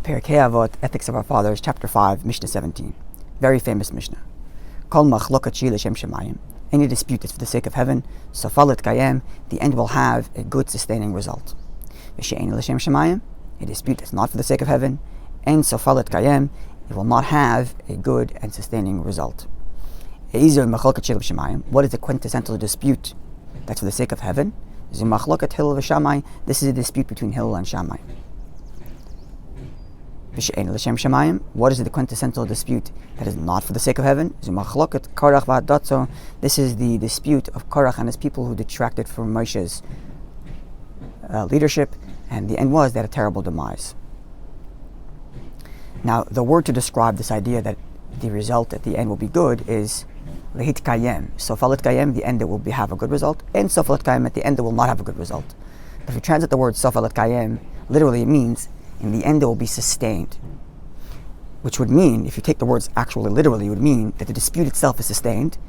Pirkay Avot, Ethics of Our Fathers, Chapter 5, Mishnah 17. Very famous Mishnah. Kol machlokat shi l'shem shemayim. Any dispute that's for the sake of heaven, sofalet kayem, the end will have a good sustaining result. V'she'en l'shem shemayim, a dispute that's not for the sake of heaven, and sofalet kayem, it will not have a good and sustaining result. Eizeh machlokat shi l'shem shemayim. What is the quintessential dispute that's for the sake of heaven? Zu machlokat Hillel v'Shammai. This is a dispute between Hillel and Shammai. What is the quintessential dispute that is not for the sake of heaven? This is the dispute of Korach and his people who detracted from Moshe's leadership, and the end was they had a terrible demise. Now, the word to describe this idea that the result at the end will be good is lehit kayem. Sofalet kayem, the end it will have a good result, and sofalet kayem, at the end it will not have a good result. If you translate the word sofalet kayem, literally it means in the end it will be sustained, which would mean, if you take the words actually literally, it would mean that the dispute itself is sustained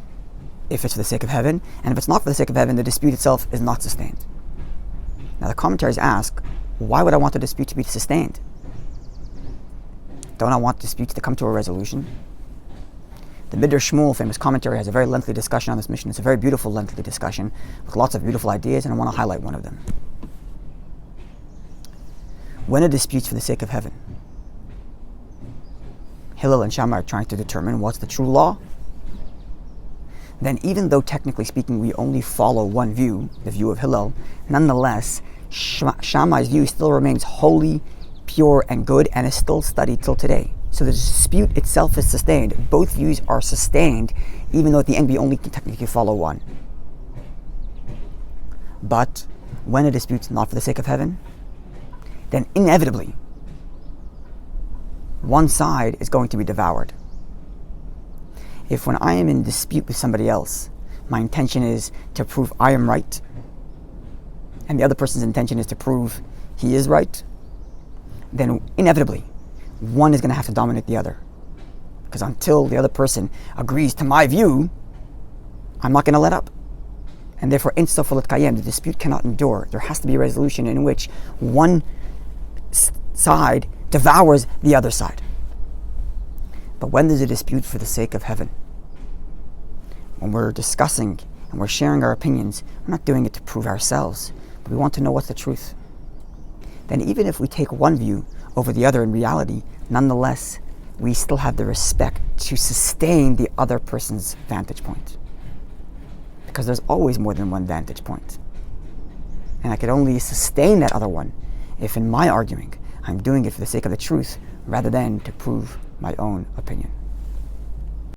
if it's for the sake of heaven, and if it's not for the sake of heaven, the dispute itself is not sustained. Now the commentaries ask, why would I want the dispute to be sustained? Don't I want disputes to come to a resolution? The Midrash Shmuel, famous commentary, has a very lengthy discussion on this mission. It's a very beautiful, lengthy discussion with lots of beautiful ideas, and I want to highlight one of them. When a dispute's for the sake of heaven, Hillel and Shammai are trying to determine what's the true law, then even though technically speaking we only follow one view, the view of Hillel, nonetheless Shammai's view still remains holy, pure, and good, and is still studied till today. So the dispute itself is sustained. Both views are sustained, even though at the end we only can technically follow one. But when a dispute's not for the sake of heaven, then inevitably one side is going to be devoured. If when I am in dispute with somebody else, my intention is to prove I am right, and the other person's intention is to prove he is right, then inevitably one is going to have to dominate the other. Because until the other person agrees to my view, I'm not going to let up. And therefore, in sofalet kayem, the dispute cannot endure. There has to be a resolution in which one side devours the other side. But when there's a dispute for the sake of heaven, when we're discussing and we're sharing our opinions, we're not doing it to prove ourselves, but we want to know what's the truth. Then even if we take one view over the other in reality, nonetheless, we still have the respect to sustain the other person's vantage point. Because there's always more than one vantage point. And I could only sustain that other one if in my arguing, I'm doing it for the sake of the truth rather than to prove my own opinion.